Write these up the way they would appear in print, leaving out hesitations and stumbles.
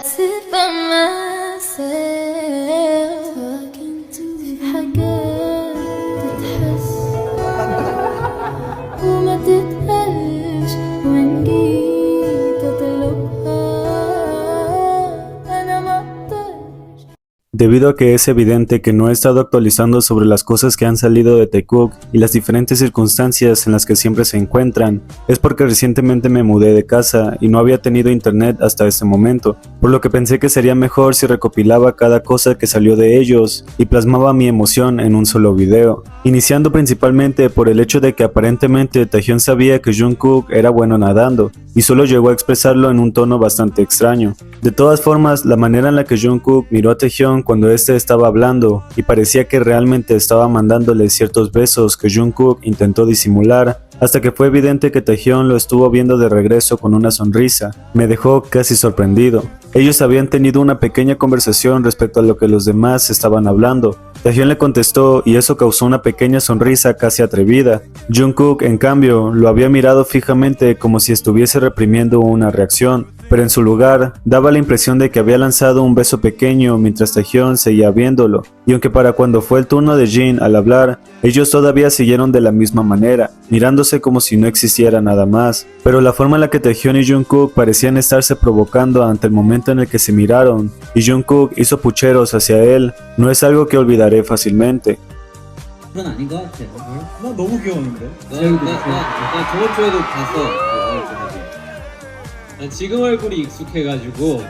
sit by myself talking to في حاجات تتحس وما تتقالش وإن جيت أطلبها أنا ما أقدرش. Debido a que es evidente que no he estado actualizando sobre las cosas que han salido de Taekook y las diferentes circunstancias en las que siempre se encuentran, es porque recientemente me mudé de casa y no había tenido internet hasta ese momento, por lo que pensé que sería mejor si recopilaba cada cosa que salió de ellos y plasmaba mi emoción en un solo video, iniciando principalmente por el hecho de que aparentemente Taehyun sabía que Jungkook era bueno nadando y solo llegó a expresarlo en un tono bastante extraño. De todas formas, la manera en la que Jungkook miró a Taehyun cuando este estaba hablando y parecía que realmente estaba mandándole ciertos besos que Jungkook intentó disimular, hasta que fue evidente que Taehyun lo estuvo viendo de regreso con una sonrisa, me dejó casi sorprendido. Ellos habían tenido una pequeña conversación respecto a lo que los demás estaban hablando. Taehyun le contestó y eso causó una pequeña sonrisa casi atrevida. Jungkook, en cambio, lo había mirado fijamente como si estuviese reprimiendo una reacción, pero en su lugar daba la impresión de que había lanzado un beso pequeño mientras Taehyun seguía viéndolo, y aunque para cuando fue el turno de Jin al hablar, ellos todavía siguieron de la misma manera, mirándose como si no existiera nada más, pero la forma en la que Taehyun y Jungkook parecían estarse provocando ante el momento en el que se miraron, y Jungkook hizo pucheros hacia él, no es algo que olvidaré fácilmente. 그건 아닌 것 같아. 나 너무 귀여웠는데? 나 저번 주에도 봤어. 난 지금 얼굴이 익숙해가지고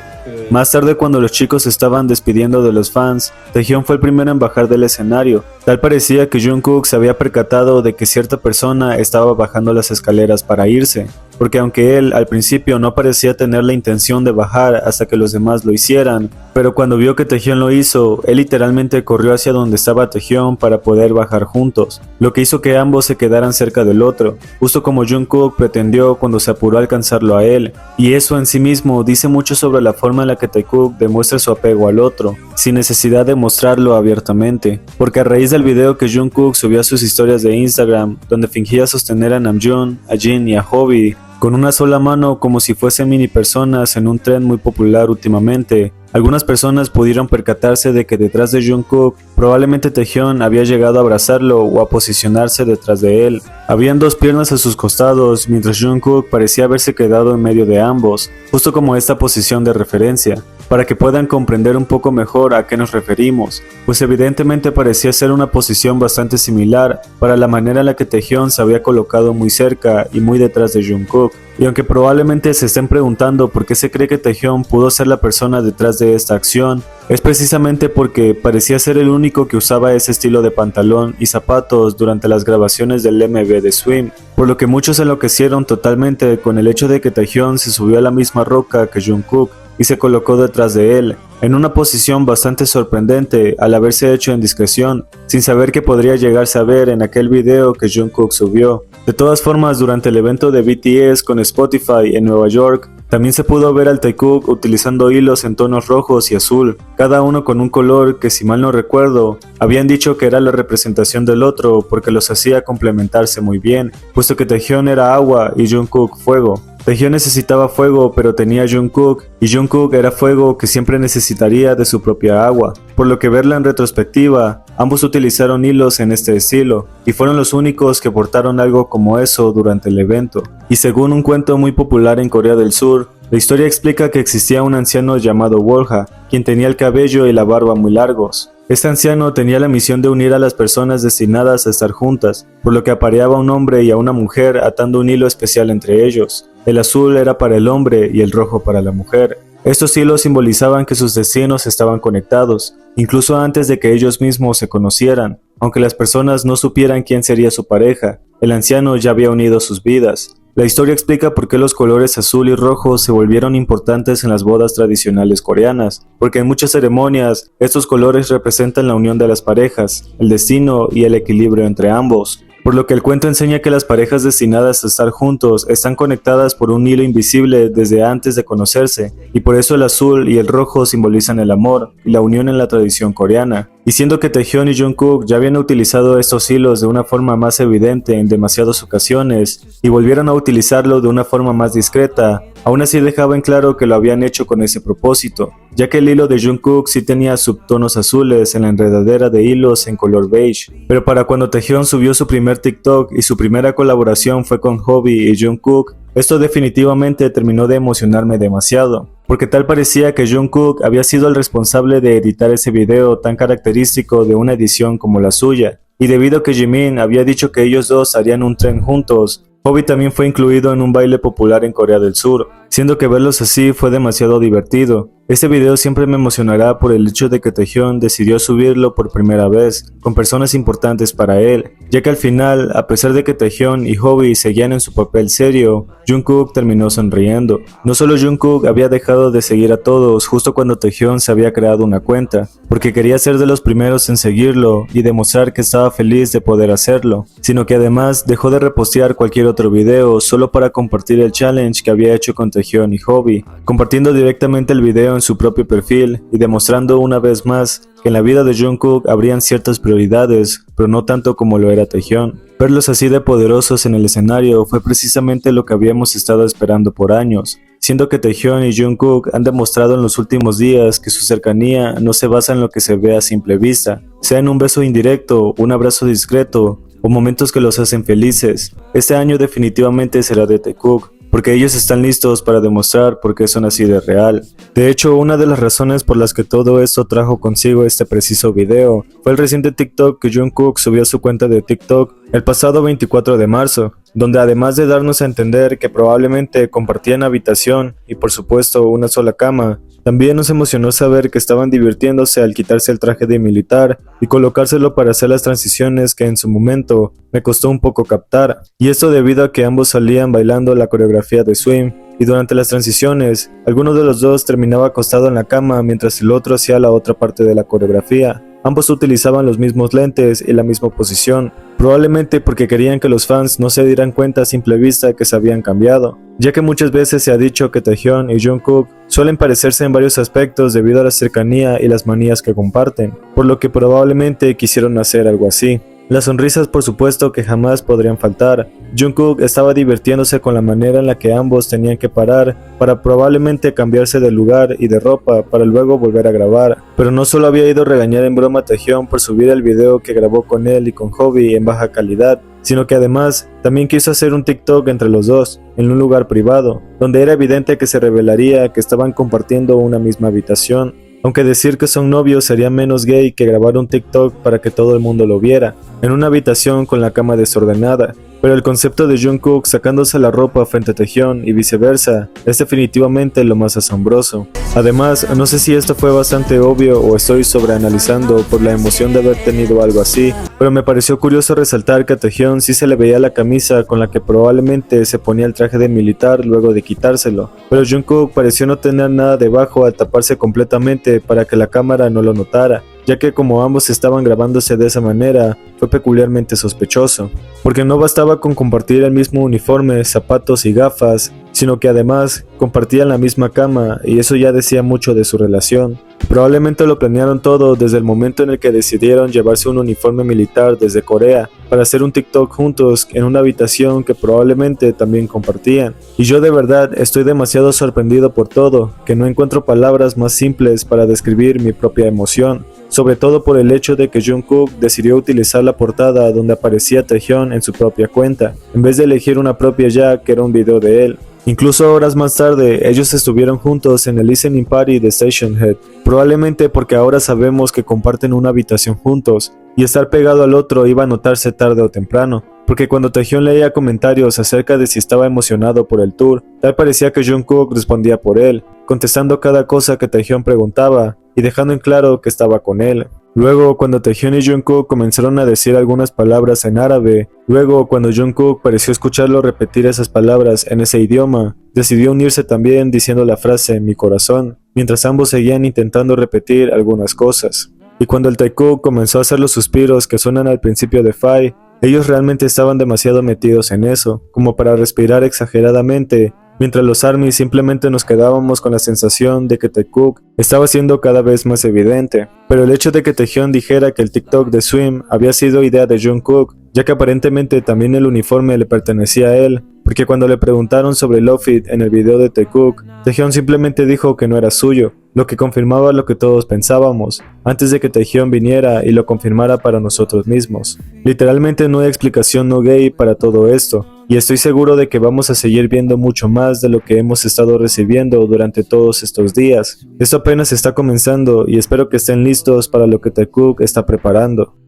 Más tarde, cuando los chicos estaban despidiendo de los fans, Taehyun fue el primero en bajar del escenario. Tal parecía que Jungkook se había percatado de que cierta persona estaba bajando las escaleras para irse, porque aunque él al principio no parecía tener la intención de bajar hasta que los demás lo hicieran, pero cuando vio que Taehyun lo hizo, él literalmente corrió hacia donde estaba Taehyun para poder bajar juntos, lo que hizo que ambos se quedaran cerca del otro, justo como Jungkook pretendió cuando se apuró a alcanzarlo a él, y eso en sí mismo dice mucho sobre la forma en la que Taekook demuestra su apego al otro, sin necesidad de mostrarlo abiertamente, porque a raíz del video que Jungkook subió a sus historias de Instagram, donde fingía sostener a Namjoon, a Jin y a Hobi con una sola mano como si fuesen mini personas en un tren muy popular últimamente, algunas personas pudieron percatarse de que detrás de Jungkook probablemente Taehyun había llegado a abrazarlo o a posicionarse detrás de él. Habían dos piernas a sus costados, mientras Jungkook parecía haberse quedado en medio de ambos, justo como esta posición de referencia, para que puedan comprender un poco mejor a qué nos referimos, pues evidentemente parecía ser una posición bastante similar para la manera en la que Taehyun se había colocado muy cerca y muy detrás de Jungkook. Y aunque probablemente se estén preguntando por qué se cree que Taehyun pudo ser la persona detrás de esta acción, es precisamente porque parecía ser el único que usaba ese estilo de pantalón y zapatos durante las grabaciones del MV de Swim, por lo que muchos enloquecieron totalmente con el hecho de que Taehyun se subió a la misma roca que Jungkook y se colocó detrás de él, en una posición bastante sorprendente al haberse hecho en discreción, sin saber que podría llegarse a ver en aquel video que Jungkook subió. De todas formas, durante el evento de BTS con Spotify en Nueva York, también se pudo ver al Taekook utilizando hilos en tonos rojos y azul, cada uno con un color que, si mal no recuerdo, habían dicho que era la representación del otro porque los hacía complementarse muy bien, puesto que Taehyun era agua y Jungkook fuego. Taehyun necesitaba fuego pero tenía Jungkook, y Jungkook era fuego que siempre necesitaría de su propia agua, por lo que verla en retrospectiva, ambos utilizaron hilos en este estilo, y fueron los únicos que portaron algo como eso durante el evento. Y según un cuento muy popular en Corea del Sur, la historia explica que existía un anciano llamado Wolja, quien tenía el cabello y la barba muy largos. Este anciano tenía la misión de unir a las personas destinadas a estar juntas, por lo que apareaba a un hombre y a una mujer atando un hilo especial entre ellos. El azul era para el hombre y el rojo para la mujer. Estos hilos simbolizaban que sus destinos estaban conectados, incluso antes de que ellos mismos se conocieran. Aunque las personas no supieran quién sería su pareja, el anciano ya había unido sus vidas. La historia explica por qué los colores azul y rojo se volvieron importantes en las bodas tradicionales coreanas, porque en muchas ceremonias estos colores representan la unión de las parejas, el destino y el equilibrio entre ambos. Por lo que el cuento enseña que las parejas destinadas a estar juntos están conectadas por un hilo invisible desde antes de conocerse, y por eso el azul y el rojo simbolizan el amor y la unión en la tradición coreana. Y siendo que Taehyun y Jungkook ya habían utilizado estos hilos de una forma más evidente en demasiadas ocasiones, y volvieron a utilizarlo de una forma más discreta, Aún así dejaba en claro que lo habían hecho con ese propósito, ya que el hilo de Jungkook sí tenía subtonos azules en la enredadera de hilos en color beige. Pero para cuando Taehyung subió su primer TikTok y su primera colaboración fue con Hobi y Jungkook, esto definitivamente terminó de emocionarme demasiado, porque tal parecía que Jungkook había sido el responsable de editar ese video tan característico de una edición como la suya, y debido a que Jimin había dicho que ellos dos harían un tren juntos, Hobi también fue incluido en un baile popular en Corea del Sur, siendo que verlos así fue demasiado divertido. Este video siempre me emocionará por el hecho de que Taehyung decidió subirlo por primera vez, con personas importantes para él, ya que al final, a pesar de que Taehyung y Hobi seguían en su papel serio, Jungkook terminó sonriendo. No solo Jungkook había dejado de seguir a todos justo cuando Taehyung se había creado una cuenta, porque quería ser de los primeros en seguirlo y demostrar que estaba feliz de poder hacerlo, sino que además dejó de repostear cualquier otro video solo para compartir el challenge que había hecho con Taehyung y Hobi, compartiendo directamente el video en su propio perfil y demostrando una vez más que en la vida de Jungkook habrían ciertas prioridades, pero no tanto como lo era Taehyung. Verlos así de poderosos en el escenario fue precisamente lo que habíamos estado esperando por años, siendo que Taehyung y Jungkook han demostrado en los últimos días que su cercanía no se basa en lo que se ve a simple vista, sea en un beso indirecto, un abrazo discreto o momentos que los hacen felices. Este año definitivamente será de Taekook, porque ellos están listos para demostrar por qué son así de real. De hecho, una de las razones por las que todo esto trajo consigo este preciso video fue el reciente TikTok que Jungkook subió a su cuenta de TikTok el pasado 24 de marzo, donde además de darnos a entender que probablemente compartían habitación y por supuesto una sola cama, también nos emocionó saber que estaban divirtiéndose al quitarse el traje de militar y colocárselo para hacer las transiciones que en su momento me costó un poco captar, y esto debido a que ambos salían bailando la coreografía de Swim, y durante las transiciones, alguno de los dos terminaba acostado en la cama mientras el otro hacía la otra parte de la coreografía. Ambos utilizaban los mismos lentes y la misma posición, probablemente porque querían que los fans no se dieran cuenta a simple vista que se habían cambiado, ya que muchas veces se ha dicho que Taehyung y Jungkook suelen parecerse en varios aspectos debido a la cercanía y las manías que comparten, por lo que probablemente quisieron hacer algo así. Las sonrisas por supuesto que jamás podrían faltar. Jungkook estaba divirtiéndose con la manera en la que ambos tenían que parar para probablemente cambiarse de lugar y de ropa para luego volver a grabar, pero no solo había ido a regañar en broma a Taehyung por subir el video que grabó con él y con Hobi en baja calidad, sino que además también quiso hacer un TikTok entre los dos, en un lugar privado, donde era evidente que se revelaría que estaban compartiendo una misma habitación. Aunque decir que son novios sería menos gay que grabar un TikTok para que todo el mundo lo viera, en una habitación con la cama desordenada. Pero el concepto de Jungkook sacándose la ropa frente a Taehyung y viceversa es definitivamente lo más asombroso. Además, no sé si esto fue bastante obvio o estoy sobreanalizando por la emoción de haber tenido algo así, pero me pareció curioso resaltar que a Taehyung sí se le veía la camisa con la que probablemente se ponía el traje de militar luego de quitárselo, pero Jungkook pareció no tener nada debajo al taparse completamente para que la cámara no lo notara, ya que como ambos estaban grabándose de esa manera, fue peculiarmente sospechoso, porque no bastaba con compartir el mismo uniforme, zapatos y gafas, sino que además compartían la misma cama y eso ya decía mucho de su relación. Probablemente lo planearon todo desde el momento en el que decidieron llevarse un uniforme militar desde Corea para hacer un TikTok juntos en una habitación que probablemente también compartían. Y yo de verdad estoy demasiado sorprendido por todo, que no encuentro palabras más simples para describir mi propia emoción. Sobre todo por el hecho de que Jungkook decidió utilizar la portada donde aparecía Taehyung en su propia cuenta, en vez de elegir una propia ya que era un video de él. Incluso horas más tarde, ellos estuvieron juntos en el listening party de Station Head, probablemente porque ahora sabemos que comparten una habitación juntos, y estar pegado al otro iba a notarse tarde o temprano, porque cuando Taehyung leía comentarios acerca de si estaba emocionado por el tour, tal parecía que Jungkook respondía por él, contestando cada cosa que Taehyung preguntaba, y dejando en claro que estaba con él. Luego, cuando Taehyung y Jungkook comenzaron a decir algunas palabras en árabe, luego cuando Jungkook pareció escucharlo repetir esas palabras en ese idioma, decidió unirse también diciendo la frase "mi corazón", mientras ambos seguían intentando repetir algunas cosas. Y cuando el Taekook comenzó a hacer los suspiros que suenan al principio de Five, ellos realmente estaban demasiado metidos en eso, como para respirar exageradamente, mientras los ARMY simplemente nos quedábamos con la sensación de que Taekook estaba siendo cada vez más evidente. Pero el hecho de que Taehyung dijera que el TikTok de Swim había sido idea de Jungkook, ya que aparentemente también el uniforme le pertenecía a él, porque cuando le preguntaron sobre el outfit en el video de Taekook, Taehyun simplemente dijo que no era suyo, lo que confirmaba lo que todos pensábamos, antes de que Taehyun viniera y lo confirmara para nosotros mismos. Literalmente no hay explicación no gay para todo esto, y estoy seguro de que vamos a seguir viendo mucho más de lo que hemos estado recibiendo durante todos estos días. Esto apenas está comenzando y espero que estén listos para lo que Taekook está preparando.